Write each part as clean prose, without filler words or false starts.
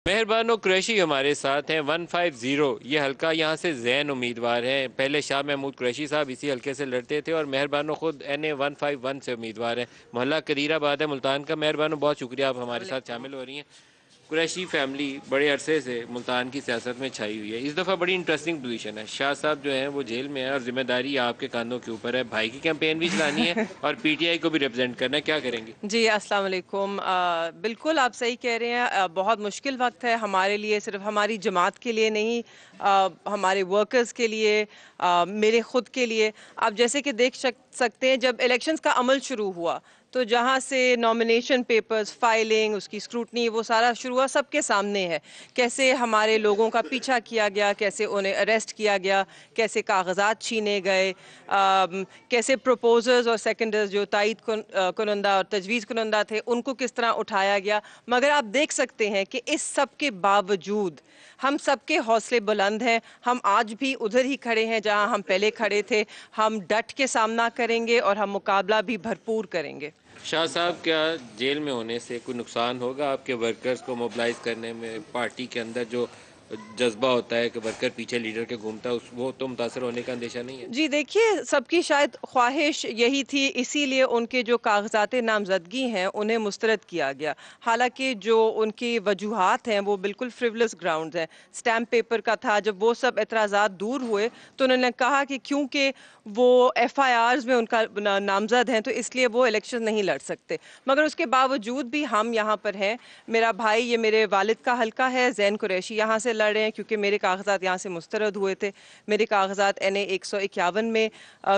मेहरबानो कुरैशी हमारे साथ हैं 150। ये हल्का यहाँ से जैन उम्मीदवार हैं। पहले शाह महमूद कुरैशी साहब इसी हल्के से लड़ते थे और मेहरबानो खुद NA 151 से उम्मीदवार हैं। मोहल्ला कदीराबाद है मुल्तान का। मेहरबानो बहुत शुक्रिया आप हमारे साथ शामिल हो रही हैं। कुरैशी फैमिली बड़े अरसे से मुल्तान की सियासत में छाई हुई है। इस दफ़ा बड़ी इंटरेस्टिंग पोजीशन है। शाह साहब जो हैं वो जेल में है और जिम्मेदारी आपके कांधों के ऊपर है। भाई की कैंपेन भी चलानी है और PTI को भी रिप्रेजेंट करना है। क्या करेंगे? जी अस्सलाम वालेकुम। बिल्कुल आप सही कह रहे हैं। बहुत मुश्किल वक्त है हमारे लिए, सिर्फ हमारी जमात के लिए नहीं, हमारे वर्कर्स के लिए, मेरे खुद के लिए। आप जैसे कि देख सकते हैं, जब इलेक्शंस का अमल शुरू हुआ तो जहाँ से नॉमिनेशन पेपर्स, फाइलिंग, उसकी स्क्रूटनी, वो सारा शुरू हुआ, सबके सामने है कैसे हमारे लोगों का पीछा किया गया, कैसे उन्हें अरेस्ट किया गया, कैसे कागजात छीने गए, कैसे प्रपोजर्स और सेकेंडर्स जो तायद कुनंदा और तजवीज़ कुनंदा थे उनको किस तरह उठाया गया। मगर आप देख सकते हैं कि इस सब के बावजूद हम सबके हौसले बुलंद हैं। हम आज भी उधर ही खड़े हैं जहां हम पहले खड़े थे। हम डट के सामना करेंगे और हम मुकाबला भी भरपूर करेंगे। शाह साहब, क्या जेल में होने से कोई नुकसान होगा आपके वर्कर्स को मोबिलाइज करने में? पार्टी के अंदर जो जज्बा होता है कि वर्कर पीछे लीडर के घूमता है, उस वो तो मुतासर होने का अंदेशा नहीं है? जी देखिए, सबकी शायद ख्वाहिश यही थी, इसीलिए उनके जो कागजात नामजदगी हैं उन्हें मुस्तरद किया गया। हालांकि जो उनकी वजूहात हैं वो बिल्कुल फ्रिवलस ग्राउंड्स हैं। स्टैम्प पेपर का था, जब वो सब एतराज़ात दूर हुए तो उन्होंने कहा कि क्योंकि वो FIRs में उनका नामजद हैं तो इसलिए वो इलेक्शन नहीं लड़ सकते। मगर उसके बावजूद भी हम यहाँ पर हैं। मेरा भाई, ये मेरे वालिद का हल्का है, जैन कुरैशी यहाँ से लड़ रहे हैं क्योंकि मेरे कागजात यहाँ से मुस्तरद हुए थे। मेरे कागजात NA 151 में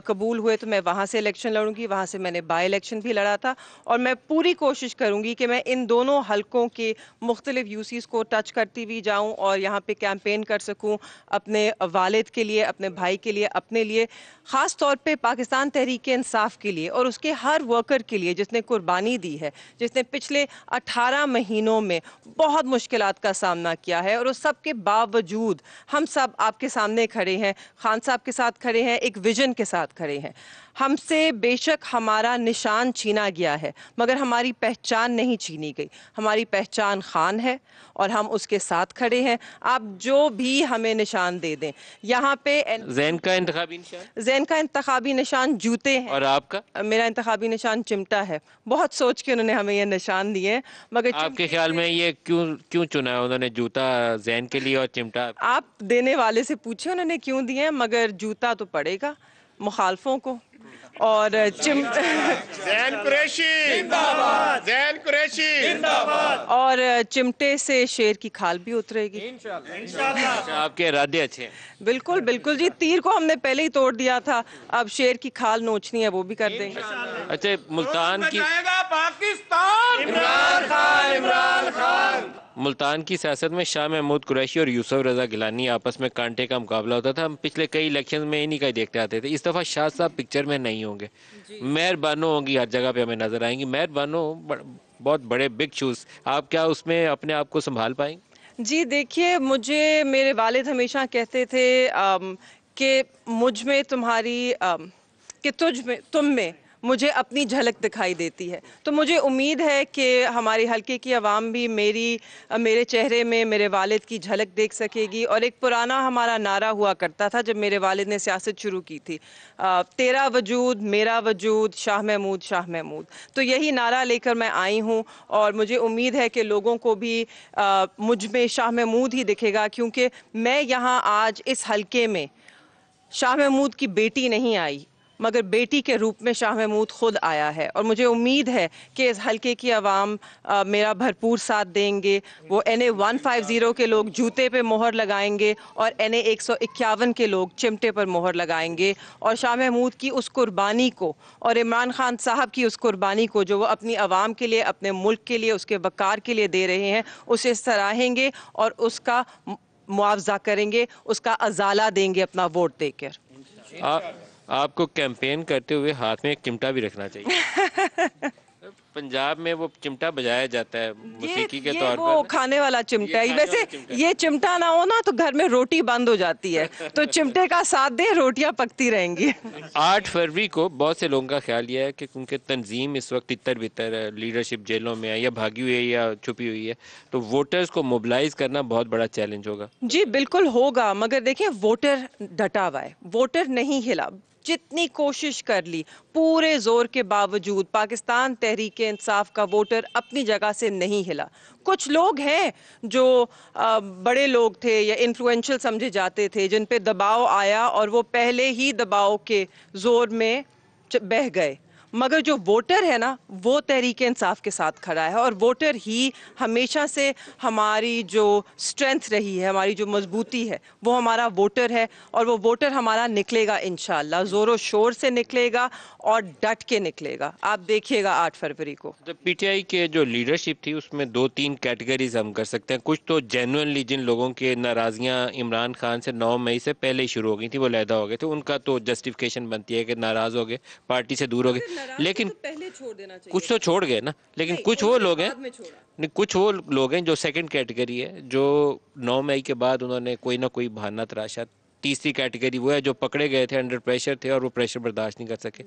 कबूल हुए तो मैं वहाँ से इलेक्शन लड़ूंगी। वहाँ से मैंने बाई इलेक्शन भी लड़ा था और मैं पूरी कोशिश करूंगी कि मैं इन दोनों हलकों के मुख्तलिफ UCs को टच करती हुई जाऊँ और यहाँ पे कैंपेन कर सकूँ अपने वालिद के लिए, अपने भाई के लिए, अपने लिए, ख़ास तौर पे पाकिस्तान तहरीक इंसाफ के लिए और उसके हर वर्कर के लिए जिसने कुर्बानी दी है, जिसने पिछले 18 महीनों में बहुत मुश्किलात का सामना किया है। और उस सब के बावजूद हम सब आपके सामने खड़े हैं, खान साहब के साथ खड़े हैं, एक विजन के साथ खड़े हैं। हमसे बेशक हमारा निशान छीना गया है मगर हमारी पहचान नहीं छीनी गई। हमारी पहचान खान है और हम उसके साथ खड़े हैं। आप जो भी हमें निशान दे दें। यहाँ पे जैन का इंतखाबी निशान? जैन का इंतखाबी निशान जूते हैं। और आपका? मेरा इंतखाबी निशान चिमटा है। बहुत सोच के उन्होंने हमें ये निशान दिए हैं। मगर आपके ख्याल में ये क्यों क्यों चुना है उन्होंने, जूता जैन के लिए और चिमटा? आप देने वाले से पूछे उन्होंने क्यों दिए हैं, मगर जूता तो पड़ेगा मुखालफों को। और जैन कुरैशी जिंदाबाद, जैन कुरैशी जिंदाबाद। और चिमटे से शेर की खाल भी उतरेगी इंशाल्लाह। आपके इरादे अच्छे हैं। बिल्कुल बिल्कुल जी, तीर को हमने पहले ही तोड़ दिया था, अब शेर की खाल नोचनी है वो भी कर देंगे। अच्छा, मुल्तान की पाकिस्तान, इमरान खान, इमरान खान। मुल्तान की सियासत में शाह महमूद कुरैशी और यूसुफ रजा गिलानी आपस में कांटे का मुकाबला होता था। हम पिछले कई इलेक्शन में इन्हीं का ही देखते आते थे। इस दफ़ा शाह साहब पिक्चर में नहीं होंगे, मेहरबानो होंगी, हर जगह पे हमें नजर आएंगी। मेहरबानो बहुत बड़े बिग शूज, आप क्या उसमें अपने आप को संभाल पाएंगे? जी देखिए, मुझे मेरे वालिद हमेशा कहते थे कि मुझ में तुम्हारी कि तुम में मुझे अपनी झलक दिखाई देती है। तो मुझे उम्मीद है कि हमारी हल्के की आवाम भी मेरे चेहरे में मेरे वालिद की झलक देख सकेगी। और एक पुराना हमारा नारा हुआ करता था जब मेरे वालिद ने सियासत शुरू की थी, तेरा वजूद मेरा वजूद, शाह महमूद शाह महमूद। तो यही नारा लेकर मैं आई हूँ और मुझे उम्मीद है कि लोगों को भी मुझ में शाह महमूद ही दिखेगा, क्योंकि मैं यहाँ आज इस हल्के में शाह महमूद की बेटी नहीं आई मगर बेटी के रूप में शाह महमूद खुद आया है। और मुझे उम्मीद है कि इस हल्के की आवाम मेरा भरपूर साथ देंगे। वो NA 150 के लोग जूते पे मोहर लगाएंगे और NA 151 के लोग चिमटे पर मोहर लगाएंगे। और शाह महमूद की उस कुर्बानी को और इमरान खान साहब की उस कुर्बानी को जो वो अपनी आवाम के लिए, अपने मुल्क के लिए, उसके वक़ार के लिए दे रहे हैं, उसे सराहेंगे और उसका मुआवजा करेंगे, उसका अजाला देंगे अपना वोट देकर। आपको कैंपेन करते हुए हाथ में एक चिमटा भी रखना चाहिए। पंजाब में वो चिमटा बजाया जाता है मौसीकी के ये तौर वो पर। खाने वाला चिमटा है। खाने वाला वैसे चिमटा। ये चिमटा ना हो ना तो घर में रोटी बंद हो जाती है, तो चिमटे का साथ दे, रोटियां पकती रहेंगी। 8 फरवरी को बहुत से लोगों का ख्याल ये है कि क्योंकि तंजीम इस वक्त इतर बितर है, लीडरशिप जेलों में है या भागी हुई है या छुपी हुई है, तो वोटर्स को मोबिलाइज करना बहुत बड़ा चैलेंज होगा। जी बिल्कुल होगा, मगर देखिए वोटर डटा हुआ है, वोटर नहीं हिला। जितनी कोशिश कर ली, पूरे जोर के बावजूद पाकिस्तान तहरीक इंसाफ का वोटर अपनी जगह से नहीं हिला। कुछ लोग हैं जो बड़े लोग थे या इन्फ्लुएंशियल समझे जाते थे, जिन पे दबाव आया और वो पहले ही दबाव के जोर में बह गए। मगर जो वोटर है ना, वो तहरीक इंसाफ के साथ खड़ा है, और वोटर ही हमेशा से हमारी जो स्ट्रेंथ रही है, हमारी जो मजबूती है, वो हमारा वोटर है। और वो वोटर हमारा निकलेगा इंशाल्लाह, जोरों शोर से निकलेगा और डट के निकलेगा। आप देखिएगा 8 फरवरी को। तो पीटीआई के जो लीडरशिप थी उसमें 2-3 कैटेगरीज हम कर सकते हैं। कुछ तो जेन्युइनली जिन लोगों के नाराज़गियाँ इमरान खान से 9 मई से पहले ही शुरू हो गई थी, वो लैदा हो गए थे, उनका तो जस्टिफिकेशन बनती है कि नाराज़ हो गए, पार्टी से दूर हो गए। लेकिन पहले छोड़ देना चाहिए। कुछ तो छोड़ गए ना, लेकिन कुछ वो लोग हैं, नहीं कुछ वो लोग हैं जो सेकंड कैटेगरी है, जो 9 मई के बाद उन्होंने कोई ना कोई बहाना तराशा। तीसरी कैटेगरी वो है जो पकड़े गए थे, अंडर प्रेशर थे और वो प्रेशर बर्दाश्त नहीं कर सके।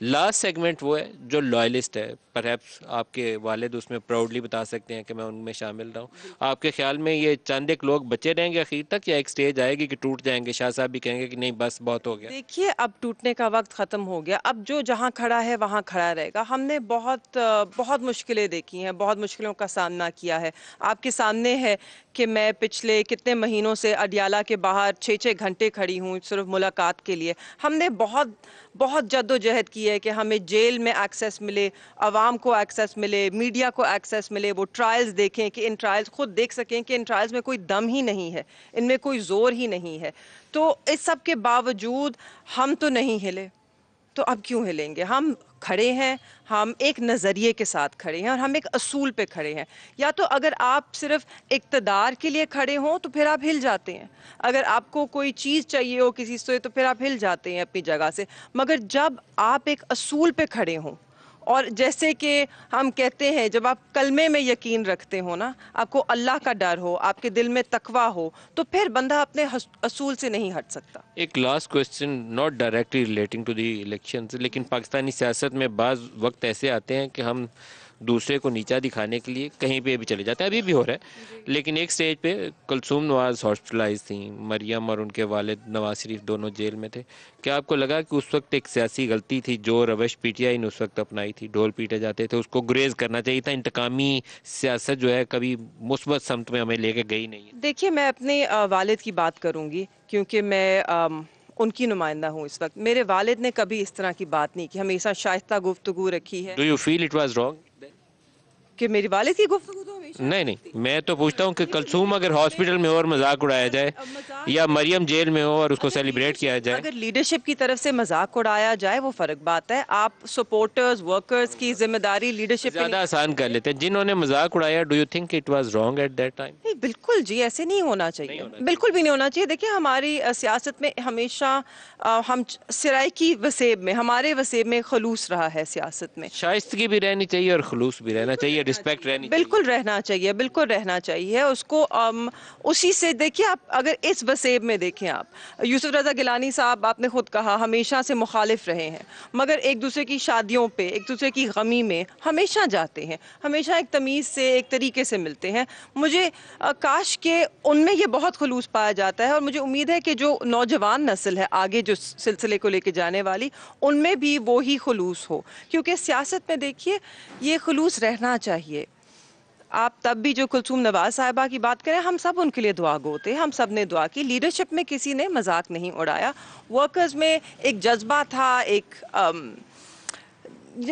लास्ट सेगमेंट वो है जो लॉयलिस्ट है। परहैप्स आपके वालिद उसमें प्राउडली बता सकते हैं कि मैं उनमें शामिल रहा हूँ। आपके ख्याल में ये चंद एक लोग बचे रहेंगे आखिर तक, या एक स्टेज आएगी कि टूट जाएंगे, शाह साहब भी कहेंगे कि नहीं बस बहुत हो गया? देखिए अब टूटने का वक्त ख़त्म हो गया, अब जो जहाँ खड़ा है वहाँ खड़ा रहेगा। हमने बहुत मुश्किलें देखी हैं, बहुत मुश्किलों का सामना किया है। आपके सामने है कि मैं पिछले कितने महीनों से अडियाला के बाहर 6-6 घंटे खड़ी हूँ सिर्फ मुलाकात के लिए। हमने बहुत जद्दोजहद की है कि हमें जेल में एक्सेस मिले, आवाम को एक्सेस मिले, मीडिया को एक्सेस मिले, वो ट्रायल्स देखें, कि इन ट्रायल्स खुद देख सकें कि इन ट्रायल्स में कोई दम ही नहीं है, इनमें कोई जोर ही नहीं है। तो इस सब के बावजूद हम तो नहीं हिले, तो अब क्यों हिलेंगे? हम खड़े हैं, हम एक नज़रिए के साथ खड़े हैं और हम एक असूल पे खड़े हैं। या तो अगर आप सिर्फ इक़्तिदार के लिए खड़े हों तो फिर आप हिल जाते हैं, अगर आपको कोई चीज़ चाहिए हो किसी से तो फिर आप हिल जाते हैं अपनी जगह से। मगर जब आप एक असूल पे खड़े हों, और जैसे कि हम कहते हैं, जब आप कलमे में यकीन रखते हो ना, आपको अल्लाह का डर हो, आपके दिल में तकवा हो, तो फिर बंदा अपने असूल से नहीं हट सकता। एक last question, not directly relating to the elections, लेकिन पाकिस्तानी सियासत में बाज़ वक्त ऐसे आते हैं कि हम दूसरे को नीचा दिखाने के लिए कहीं पे भी चले जाते हैं, अभी भी हो रहा है। लेकिन एक स्टेज पे कुलसूम नवाज हॉस्पिटलाइज थी, मरियम और उनके वालिद नवाज शरीफ दोनों जेल में थे। क्या आपको लगा कि उस वक्त एक सियासी गलती थी जो रवश पीटीआई ने उस वक्त अपनाई थी, ढोल पीटे जाते थे, उसको गुरेज करना चाहिए था? इंतकामी सियासत जो है कभी मुस्बत समत में हमें लेके गई नहीं है। देखिए मैं अपने वालिद की बात करूंगी, क्योंकि मैं उनकी नुमाइंदा हूँ इस वक्त। मेरे वालिद ने कभी इस तरह की बात नहीं की, हमेशा शाइस्ता गुफ्तगू रखी है। Do you feel it was wrong? कि मेरी वालिद की गुफ्तगू तो हमेशा नहीं, मैं तो पूछता हूँ कि कुलसूम अगर हॉस्पिटल में हो और मजाक उड़ाया जाए, या मरियम जेल में हो और उसको सेलिब्रेट किया जाए। अगर लीडरशिप की तरफ से मजाक उड़ाया जाए वो फर्क बात है। आप सपोर्टर्स, वर्कर्स की जिम्मेदारी लीडरशिप पे ज्यादा आसान कर लेते हैं। जिन्होंने मजाक उड़ाया, do you think it was wrong at that time? नहीं, बिल्कुल जी, ऐसे नहीं होना चाहिए, बिल्कुल भी नहीं होना चाहिए। देखिए हमारी सियासत में हमेशा हम सराइकी वसेब में, हमारे वसेब में खलूस रहा है सियासत में। शाइस्तगी भी रहनी चाहिए और खलूस भी रहना चाहिए, रिस्पेक्ट रहनी चाहिए। बिल्कुल रहना चाहिए, बिल्कुल रहना चाहिए उसको। उसी से देखिए, आप अगर इस वसेब में देखें, आप यूसुफ रज़ा गिलानी साहब, आपने खुद कहा हमेशा से मुखालिफ रहे हैं, मगर एक दूसरे की शादियों पे, एक दूसरे की गमी में हमेशा जाते हैं, हमेशा एक तमीज़ से, एक तरीके से मिलते हैं। मुझे काश के उनमें ये बहुत खलूस पाया जाता है, और मुझे उम्मीद है कि जो नौजवान नस्ल है आगे जो सिलसिले को लेके जाने वाली, उनमें भी वो ही खलूस हो, क्योंकि सियासत में देखिए ये खलूस रहना चाहिए। आप तब भी जो कुलसूम नवाज साहिबा की बात करें, हम सब उनके लिए दुआ गो थे, हम सब ने दुआ की। लीडरशिप में किसी ने मजाक नहीं उड़ाया, वर्कर्स में एक जज्बा था, एक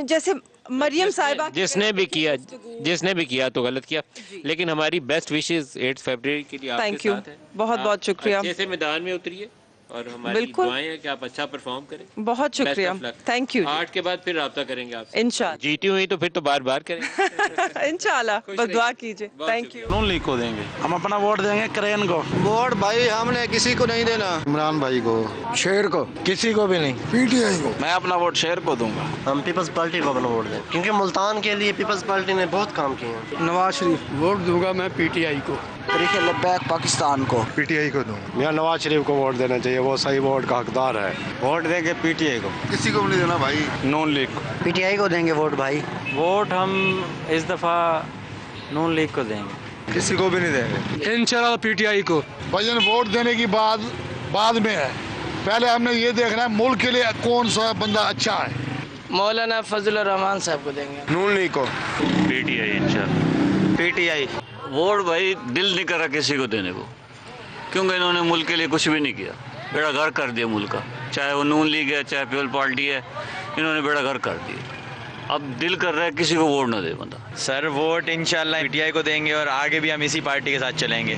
जैसे मरियम साहिबा जिसने भी किया तो गलत किया। लेकिन हमारी बेस्ट विशेस 8 फरवरी के लिए आपके थैंक यू, साथ है। बहुत बहुत शुक्रिया। अच्छे से मैदान में उतरिए اور ہماری بالکل। دعائیں ہیں کہ آپ اچھا پرفارم کریں. بہت شکریہ. Thank you. 8 کے بعد پھر رابطہ کریں گے آپ سے. انشاءاللہ. جیتی ہوئی تو پھر تو بار بار کریں گے. انشاءاللہ. خوش بس دعا رہیے. کیجیے. بہت تھینک یو. نون لیگ کو دیں گے. ہم اپنا ووٹ دیں گے کرین کو. ووٹ بھائی ہم نے کسی کو نہیں دینا. عمران بھائی کو. شیر کو. کسی کو بھی نہیں. پی ٹی آئی کو. میں اپنا ووٹ شہر کو دوں گا. ہم پیپلز پارٹی کو اپنا ووٹ دیں کیونکہ ملتان کے لیے پیپلز پارٹی نے بہت کام کیے ہیں. نواز شریف. ووٹ دوں گا میں پی ٹی آئی کو. طریقے لبیک پاکستان کو. پی ٹی آئی کو دوں. میاں نواز شریف کو ووٹ دینا چاہیے, وہ صحیح ووٹ کا حقدار ہے. ووٹ دیں گے پی ٹی آئی کو. کسی کو بھی نہیں دینا بھائی. نون لیگ کو. پی ٹی آئی کو دیں گے ووٹ بھائی. ووٹ ہم اس دفعہ نون لیگ کو دیں گے. کسی کو بھی نہیں دیں گے. انشاءاللہ پی ٹی آئی کو. بھائی ووٹ دینے کی بعد میں ہے, پہلے ہم نے یہ دیکھنا ہے ملک کے لیے کون سا بندہ اچھا ہے. مولانا فضل الرحمان صاحب کو دیں گے. نون لیگ کو. پی ٹی آئی انشاءاللہ. P T I. ووٹ بھائی دل نہیں کر رہا کسی کو دینے کو, کیونکہ انہوں نے ملک کے لیے کچھ بھی نہیں کیا. بیڑا گھر کر دیا ملک کا, چاہے وہ نون لیگ ہے چاہے پیپل پارٹی ہے, انہوں نے بیڑا گھر کر دیا. اب دل کر رہا ہے کسی کو ووٹ نہ دے بندہ. سر ووٹ انشاءاللہ پی ٹی آئی کو دیں گے اور آگے بھی ہم اسی پارٹی کے ساتھ چلیں گے.